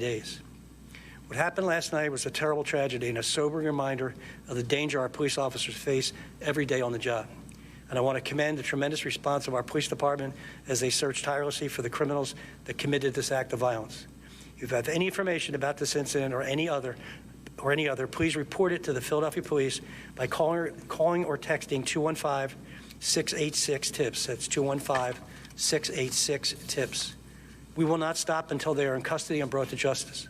days. What happened last night was a terrible tragedy and a sobering reminder of the danger our police officers face every day on the job. And I want to commend the tremendous response of our police department as they search tirelessly for the criminals that committed this act of violence. If you have any information about this incident or any other, please report it to the Philadelphia Police by calling or texting 215-686-TIPS. That's 215-686-TIPS. We will not stop until they are in custody and brought to justice.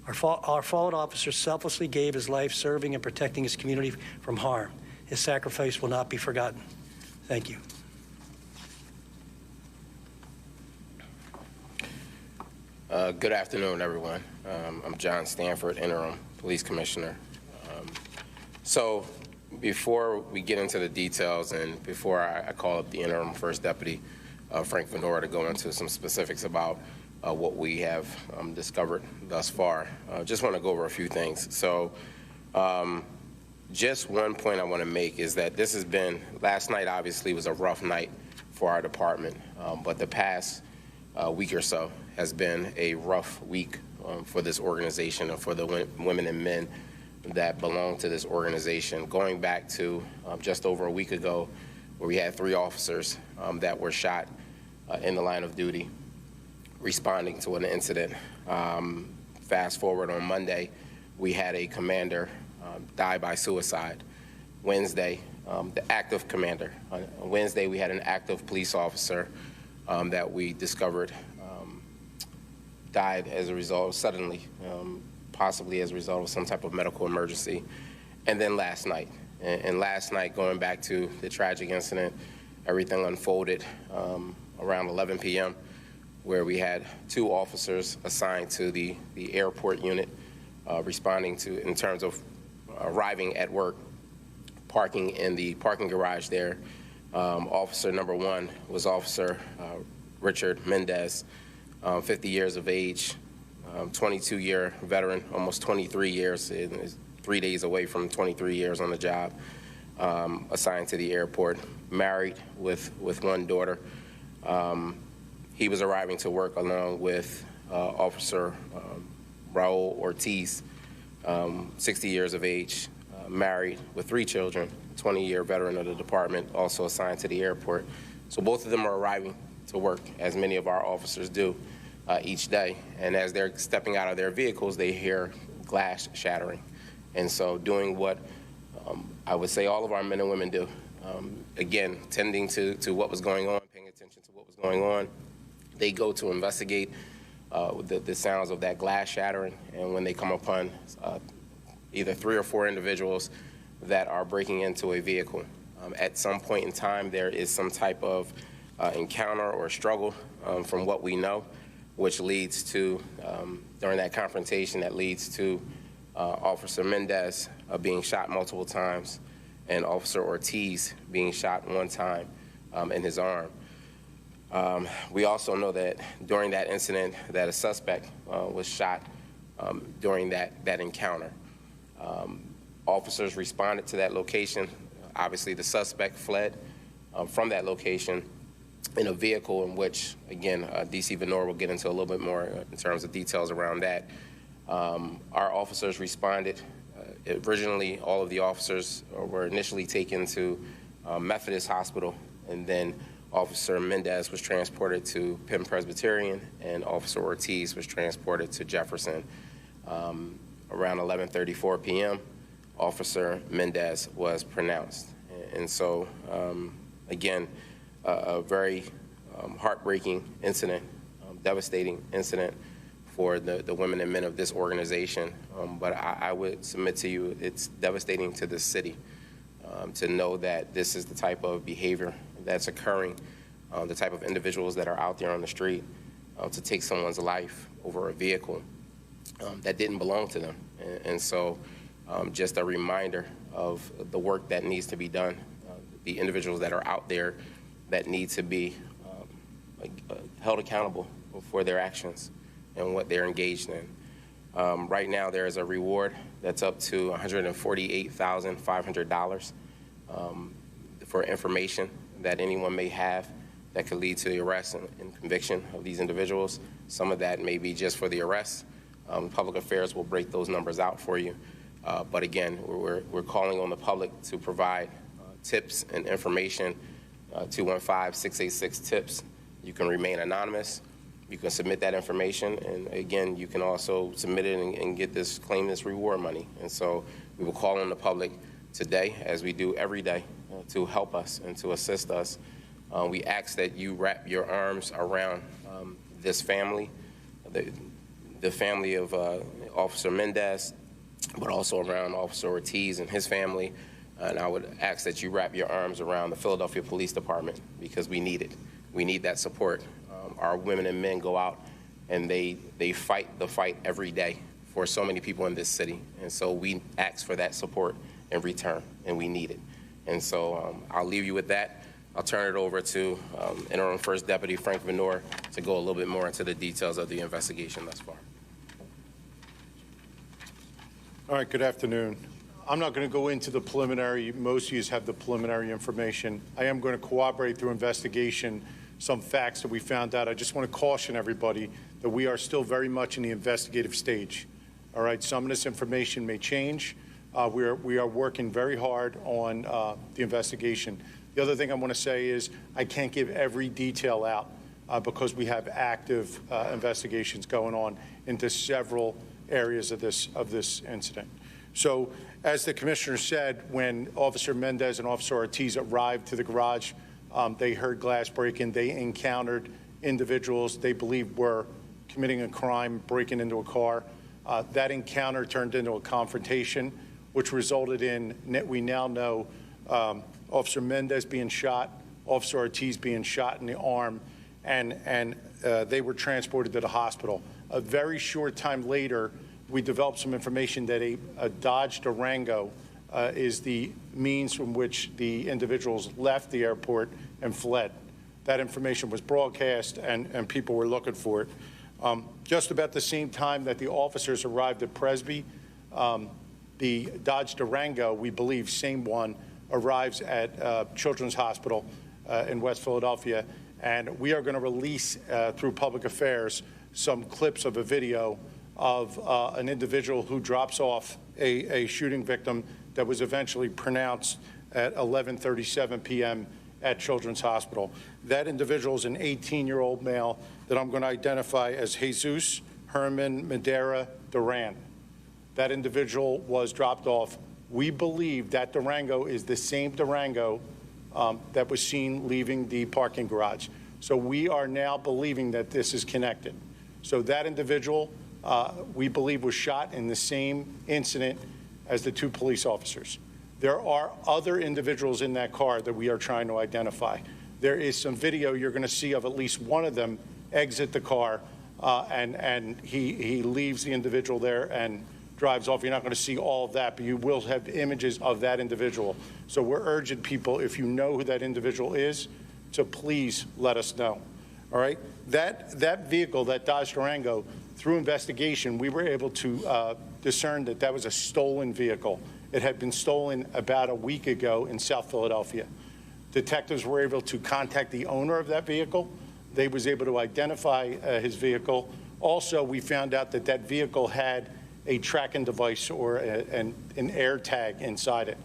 Our fallen officer selflessly gave his life serving and protecting his community from harm. His sacrifice will not be forgotten. Thank you. Good afternoon, everyone. I'm John Stanford, Interim Police Commissioner. So before we get into the details and before I call up the Interim First Deputy, Frank Venora, to go into some specifics about what we have discovered thus far, just want to go over a few things. So just one point I want to make is that this has been, last night obviously was a rough night for our department, but the past week or so has been a rough week for this organization and for the women and men that belong to this organization. Going back to just over a week ago, where we had 3 officers that were shot in the line of duty responding to an incident. Fast forward on Monday, we had a commander die by suicide. Wednesday, the active commander. On Wednesday, we had an active police officer that we discovered died as a result, suddenly, possibly as a result of some type of medical emergency. And then last night, and last night, going back to the tragic incident, everything unfolded around 11 p.m., where we had 2 officers assigned to the airport unit responding to, in terms of arriving at work, parking in the parking garage there. Officer number 1 was Officer Richard Mendez, 50 years of age, 22-year veteran, almost 23 years, 3 days away from 23 years on the job, assigned to the airport, married with 1 daughter. He was arriving to work along with Officer Raul Ortiz, 60 years of age, married with 3 children, 20-year veteran of the department, also assigned to the airport. So both of them are arriving to work, as many of our officers do each day. And as they're stepping out of their vehicles, they hear glass shattering. And so doing what I would say all of our men and women do, again, tending to what was going on, paying attention to what was going on, they go to investigate the sounds of that glass shattering, and when they come upon either 3 or 4 individuals that are breaking into a vehicle. At some point in time, there is some type of encounter or struggle from what we know, which leads to, during that confrontation, that leads to Officer Mendez being shot multiple times and Officer Ortiz being shot 1 time in his arm. We also know that during that incident that a suspect was shot during that encounter. Officers responded to that location. Obviously, the suspect fled from that location in a vehicle in which, again, DC Venora will get into a little bit more in terms of details around that. Our officers responded. Originally, all of the officers were initially taken to Methodist Hospital, and then Officer Mendez was transported to Penn Presbyterian, and Officer Ortiz was transported to Jefferson. Around 11:34 p.m., Officer Mendez was pronounced. And so, again, a very heartbreaking incident, devastating incident for the women and men of this organization. But I would submit to you, it's devastating to this city to know that this is the type of behavior that's occurring, the type of individuals that are out there on the street to take someone's life over a vehicle that didn't belong to them. And so just a reminder of the work that needs to be done, the individuals that are out there that need to be held accountable for their actions and what they're engaged in. Right now, there is a reward that's up to $148,500 for information that anyone may have that could lead to the arrest and conviction of these individuals. Some of that may be just for the arrest. Public Affairs will break those numbers out for you. But again, we're calling on the public to provide tips and information. 215-686-TIPS. You can remain anonymous. You can submit that information, and again, you can also submit it and get this, claim this reward money. And so we will call on the public today, as we do every day, to help us and to assist us. We ask that you wrap your arms around this family, the family of Officer Mendez, but also around Officer Ortiz and his family. And I would ask that you wrap your arms around the Philadelphia Police Department, because we need it. We need that support. Our women and men go out and they fight the fight every day for so many people in this city. And so we ask for that support in return, and we need it. And so I'll leave you with that. I'll turn it over to Interim First Deputy Frank Venor to go a little bit more into the details of the investigation thus far. All right, good afternoon. I'm not going to go into the preliminary. Most of you have the preliminary information. I am going to corroborate through investigation some facts that we found out. I just want to caution everybody that we are still very much in the investigative stage. All right, some of this information may change. We are working very hard on the investigation. The other thing I want to say is I can't give every detail out because we have active investigations going on into several areas of this incident. So, as the commissioner said, when Officer Mendez and Officer Ortiz arrived to the garage, they heard glass breaking. They encountered individuals they believed were committing a crime, breaking into a car. That encounter turned into a confrontation, which resulted in, we now know, Officer Mendez being shot, Officer Ortiz being shot in the arm, and they were transported to the hospital. A very short time later, we developed some information that a Dodge Durango is the means from which the individuals left the airport and fled. That information was broadcast, and people were looking for it. Just about the same time that the officers arrived at Presby, the Dodge Durango, we believe, same one, arrives at Children's Hospital in West Philadelphia, and we are going to release through Public Affairs some clips of a video of an individual who drops off a shooting victim that was eventually pronounced at 11:37 p.m. at Children's Hospital. That individual is an 18-year-old male that I'm going to identify as Jesus Herman Madera Duran. That individual was dropped off. We believe that Durango is the same Durango that was seen leaving the parking garage. So we are now believing that this is connected. So that individual, we believe, was shot in the same incident as the two police officers. There are other individuals in that car that we are trying to identify. There is some video you're going to see of at least one of them exit the car, and he leaves the individual there and drives off. You're not going to see all of that, but you will have images of that individual. So we're urging people, if you know who that individual is, to please let us know. All right? That vehicle, that Dodge Durango, through investigation, we were able to discern that that was a stolen vehicle. It had been stolen about a week ago in South Philadelphia. Detectives were able to contact the owner of that vehicle. They was able to identify his vehicle. Also, we found out that that vehicle had a tracking device or an air tag inside it.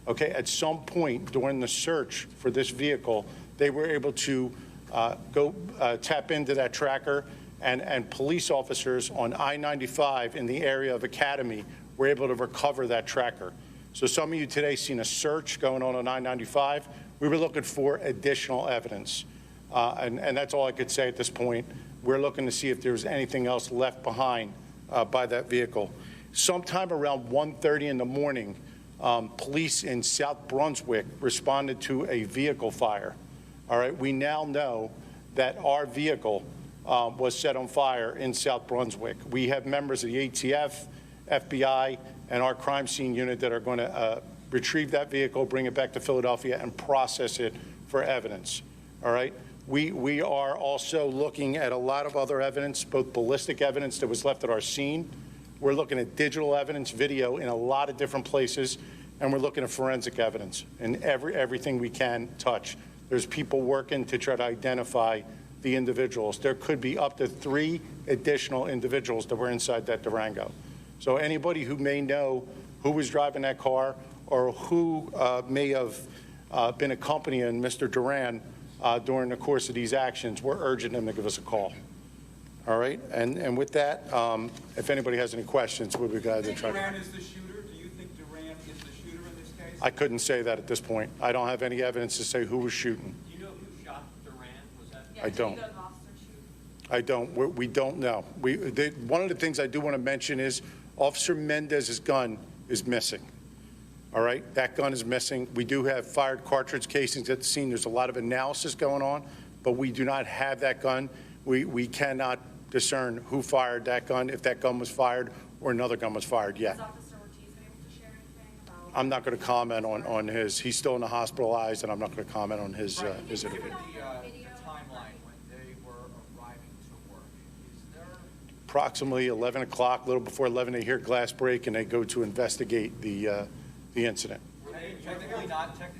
Okay, at some point during the search for this vehicle, they were able to tap into that tracker, and police officers on I-95 in the area of Academy were able to recover that tracker. So some of you today seen a search going on I-95. We were looking for additional evidence, and that's all I could say at this point. We're looking to see if there's anything else left behind by that vehicle. Sometime around 1:30 in the morning, police in South Brunswick responded to a vehicle fire. All right, we now know that our vehicle was set on fire in South Brunswick. We have members of the ATF, FBI, and our crime scene unit that are going to retrieve that vehicle, bring it back to Philadelphia, and process it for evidence. All right? We are also looking at a lot of other evidence, both ballistic evidence that was left at our scene. We're looking at digital evidence, video in a lot of different places, and we're looking at forensic evidence and everything we can touch. There's people working to try to identify the individuals. There could be up to 3 additional individuals that were inside that Durango. So anybody who may know who was driving that car or who may have been accompanying Mr. Duran during the course of these actions, we're urging them to give us a call. All right? And with that, if anybody has any questions, we'll be glad to try. Duran is the shooter? Do you think Duran is the shooter in this case? I couldn't say that at this point. I don't have any evidence to say who was shooting. Do you know who shot Duran? Was that? I don't. I don't. We don't know. One of the things I do want to mention is Officer Mendez's gun is missing. All right? That gun is missing. We do have fired cartridge casings at the scene. There's a lot of analysis going on, but we do not have that gun. We cannot discern who fired that gun, if that gun was fired or another gun was fired yet. Has Officer Ortiz been able to share anything about? I'm not going to comment on his. He's still in the hospitalized, and I'm not going to comment on his Given interview. the timeline when they were arriving to work, is there? Approximately 11 o'clock, a little before 11, they hear glass break, and they go to investigate the incident. Were they technically not on shift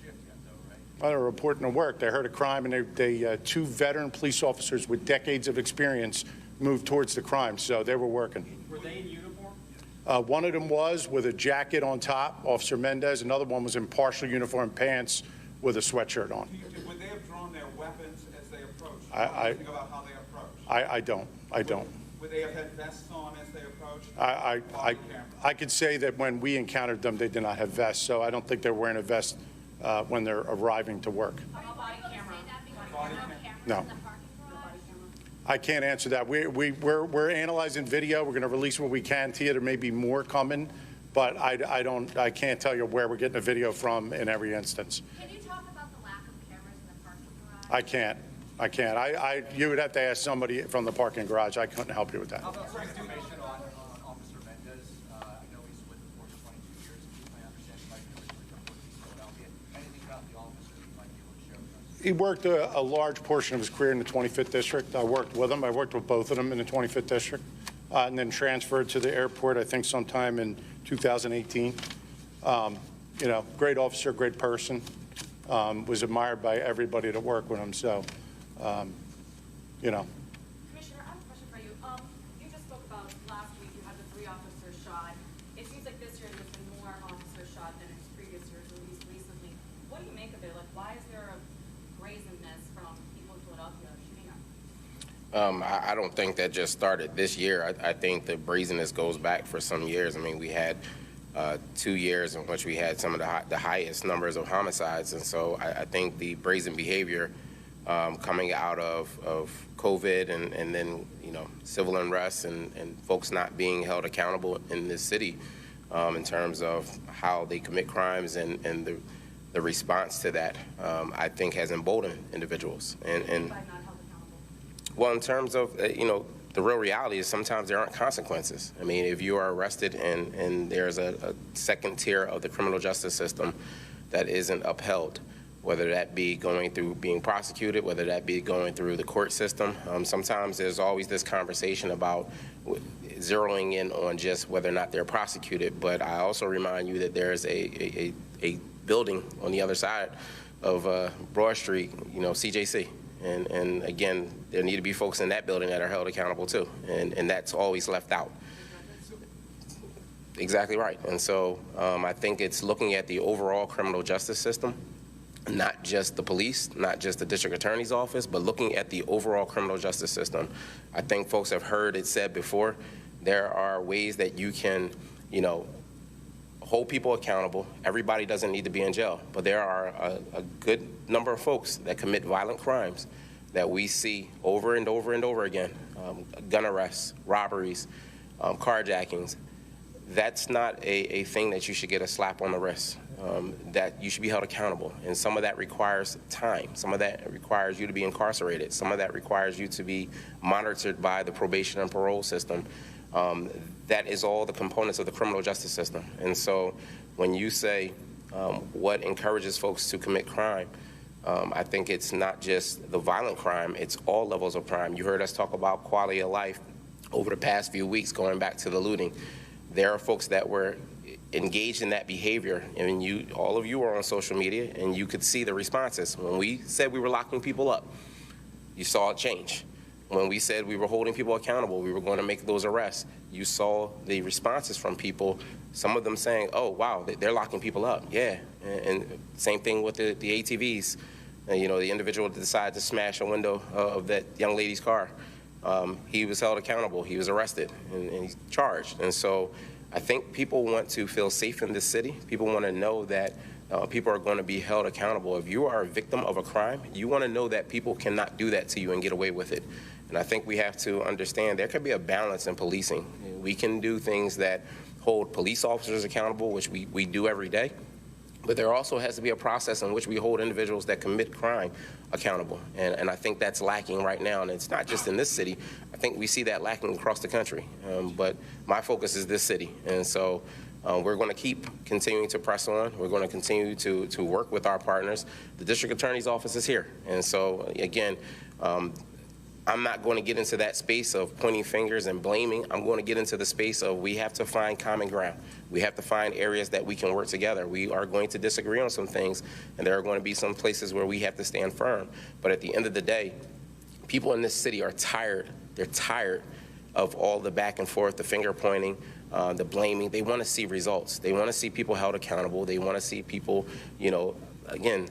yet, though, right? Well, they were reporting to work. They heard a crime, and they 2 veteran police officers with decades of experience moved towards the crime, so they were working. Were they in uniform? One of them was with a jacket on top, Officer Mendez. Another one was in partial uniform pants with a sweatshirt on. Would they have drawn their weapons as they approached? Think about how they approached? I don't. Would they have had vests on as they approached? I could say that when we encountered them, they did not have vests, so I don't think they're wearing a vest when they're arriving to work. Body camera. No. I can't answer that. We're analyzing video. We're going to release what we can to you. There may be more coming, but I can't tell you where we're getting the video from in every instance. Can you talk about the lack of cameras in the parking garage? I can't. You would have to ask somebody from the parking garage. I couldn't help you with that. How about some information on Officer Mendez? I know he's with the force 22 years. I understand he might be originally from Philadelphia. Anything about the officer that you might be able to share with us? He worked a large portion of his career in the 25th District. I worked with him. I worked with both of them in the 25th District, and then transferred to the airport, I think, sometime in 2018. Great officer, great person. Was admired by everybody that worked with him. So, Commissioner, I have a question for you. You just spoke about last week you had the 3 officers shot. It seems like this year there's been more officers shot than in previous years, at least recently. What do you make of it? Like, why is there a brazenness from people in Philadelphia shooting up? I don't think that just started this year. I think the brazenness goes back for some years. I mean, we had 2 years in which we had some of the highest numbers of homicides, and so I think the brazen behavior coming out of COVID and then civil unrest and folks not being held accountable in this city in terms of how they commit crimes and the response to that, I think has emboldened individuals. And By not held accountable? well, in terms of the real reality is sometimes there aren't consequences. I mean, if you are arrested and there's a second tier of the criminal justice system that isn't upheld, whether that be going through being prosecuted, whether that be going through the court system, sometimes there's always this conversation about zeroing in on just whether or not they're prosecuted. But I also remind you that there's a building on the other side of Broad Street, CJC. And again, there need to be folks in that building that are held accountable too, and that's always left out. Exactly right. And so I think it's looking at the overall criminal justice system, not just the police, not just the district attorney's office, but looking at the overall criminal justice system. I think folks have heard it said before, there are ways that you can, hold people accountable. Everybody doesn't need to be in jail, but there are a good number of folks that commit violent crimes that we see over and over and over again, gun arrests, robberies, carjackings. That's not a thing that you should get a slap on the wrist, that you should be held accountable. And some of that requires time. Some of that requires you to be incarcerated. Some of that requires you to be monitored by the probation and parole system. That is all the components of the criminal justice system. And so when you say what encourages folks to commit crime, I think it's not just the violent crime, it's all levels of crime. You heard us talk about quality of life over the past few weeks, going back to the looting. There are folks that were engaged in that behavior, and all of you are on social media, and you could see the responses. When we said we were locking people up, You saw it change. When we said we were holding people accountable, we were going to make those arrests, you saw the responses from people, some of them saying, oh, wow, they're locking people up. Yeah, and same thing with the ATVs. You know, the individual that decided to smash a window of that young lady's car. He was held accountable. He was arrested and he's charged. And so I think people want to feel safe in this city. People want to know that people are going to be held accountable. If you are a victim of a crime, you want to know that people cannot do that to you and get away with it. And I think we have to understand there could be a balance in policing. We can do things that hold police officers accountable, which we do every day. But there also has to be a process in which we hold individuals that commit crime accountable. And I think that's lacking right now. And it's not just in this city. I think we see that lacking across the country. But my focus is this city. And so we're going to keep continuing to press on. We're going to continue to work with our partners. The district attorney's office is here. And so, again, I'm not going to get into that space of pointing fingers and blaming. I'm going to get into the space of we have to find common ground. We have to find areas that we can work together. We are going to disagree on some things, and there are going to be some places where we have to stand firm. But at the end of the day, people in this city are tired. They're tired of all the back and forth, the finger pointing, the blaming. They want to see results. They want to see people held accountable. They want to see people, you know, again,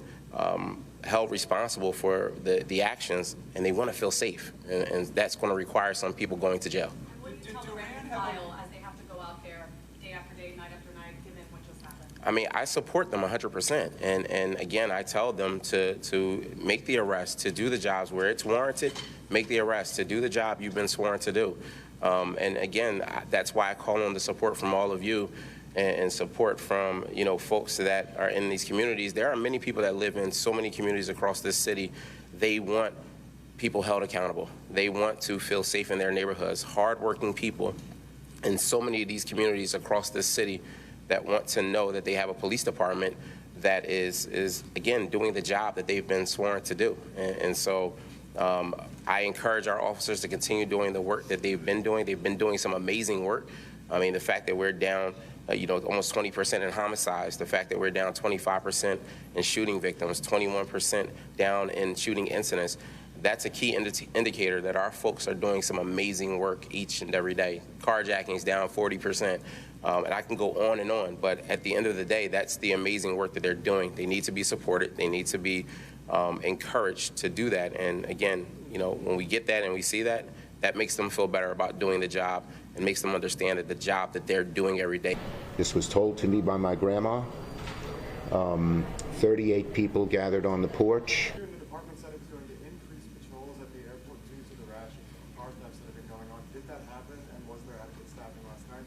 held responsible for the actions, and they want to feel safe. And that's going to require some people going to jail. And what do you tell the rank and file as they have to go out there day after day, night after night, given what just happened? I mean, I support them 100%. And again, I tell them to make the arrest, to do the jobs where it's warranted, make the arrest, to do the job you've been sworn to do. And again, that's why I call on the support from all of you and support from, you know, folks that are in these communities. There are many people that live in so many communities across this city. They want people held accountable. They want to feel safe in their neighborhoods. Hardworking people in so many of these communities across this city that want to know that they have a police department that is again, doing the job that they've been sworn to do. And so I encourage our officers to continue doing the work that they've been doing. They've been doing some amazing work. I mean, the fact that we're down you know, almost 20% in homicides, the fact that we're down 25% in shooting victims, 21% down in shooting incidents, that's a key indicator that our folks are doing some amazing work each and every day. Carjacking's down 40%, and I can go on, but at the end of the day, that's the amazing work that they're doing. They need to be supported. They need to be encouraged to do that. And again, you know, when we get that and we see that, that makes them feel better about doing the job and makes them understand that the job that they're doing every day. This was told to me by my grandma. 38 people gathered on the porch. The department said it's going to increase patrols at the airport due to the rash of car thefts that have been going on. Did that happen, and was there adequate staffing last night?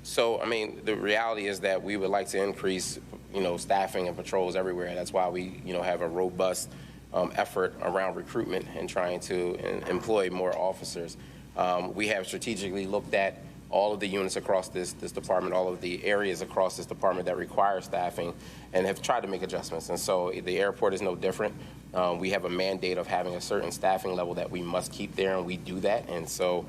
So, I mean, the reality is that we would like to increase, you know, staffing and patrols everywhere. That's why we, you know, have a robust effort around recruitment and trying to employ more officers. We have strategically looked at all of the units across this department, all of the areas across this department that require staffing, and have tried to make adjustments. And so the airport is no different. We have a mandate of having a certain staffing level that we must keep there, and we do that. And so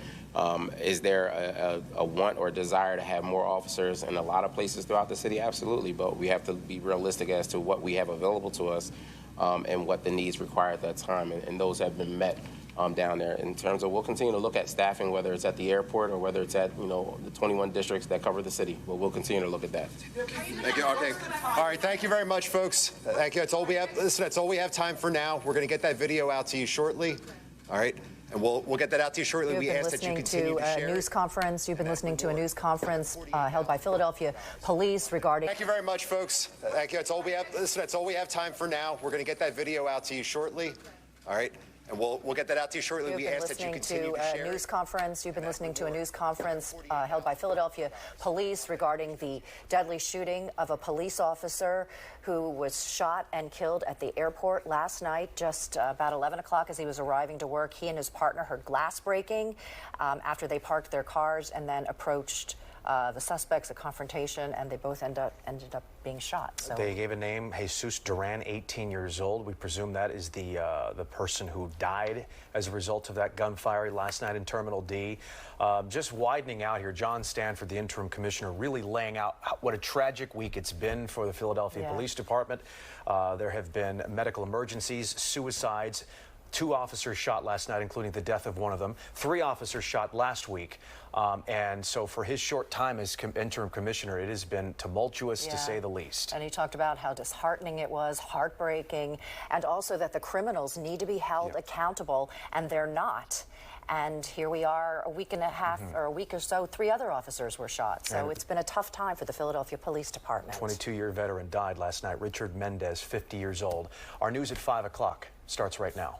is there a want or a desire to have more officers in a lot of places throughout the city? Absolutely, but we have to be realistic as to what we have available to us and what the needs require at that time, and those have been met down there. In terms of, we'll continue to look at staffing, whether it's at the airport or whether it's at, you know, the 21 districts that cover the city. But we'll continue to look at that. Thank you. Okay. All right. Thank you very much, folks. Thank you. That's all we have. Listen, that's all we have time for now. We're going to get that video out to you shortly. All right. And we'll get that out to you shortly. We ask that you continue to share. News conference. You've been listening to a news conference held by Philadelphia police regarding. Thank you very much, folks. Thank you. That's all we have. Listen, that's all we have time for now. We're going to get that video out to you shortly. All right. And we'll get that out to you shortly. We ask that you continue to share. News conference. You've been listening to a news conference held by Philadelphia police regarding the deadly shooting of a police officer who was shot and killed at the airport last night, just about 11 o'clock as he was arriving to work. He and his partner heard glass breaking after they parked their cars and then approached the suspects, a confrontation, and they both ended up being shot. So they gave a name, Jesus Duran, 18 years old. We presume that is the person who died as a result of that gunfire last night in Terminal D. Just widening out here, John Stanford, the interim commissioner, really laying out what a tragic week it's been for the Philadelphia Police Department. There have been medical emergencies, suicides, 2 officers shot last night, including the death of one of them. 3 officers shot last week. And so for his short time as interim commissioner, it has been tumultuous, to say the least. And he talked about how disheartening it was, heartbreaking, and also that the criminals need to be held accountable, and they're not. And here we are, a week and a half or a week or so, 3 other officers were shot. So it's been a tough time for the Philadelphia Police Department. 22-year veteran died last night, Richard Mendez, 50 years old. Our news at 5 o'clock starts right now.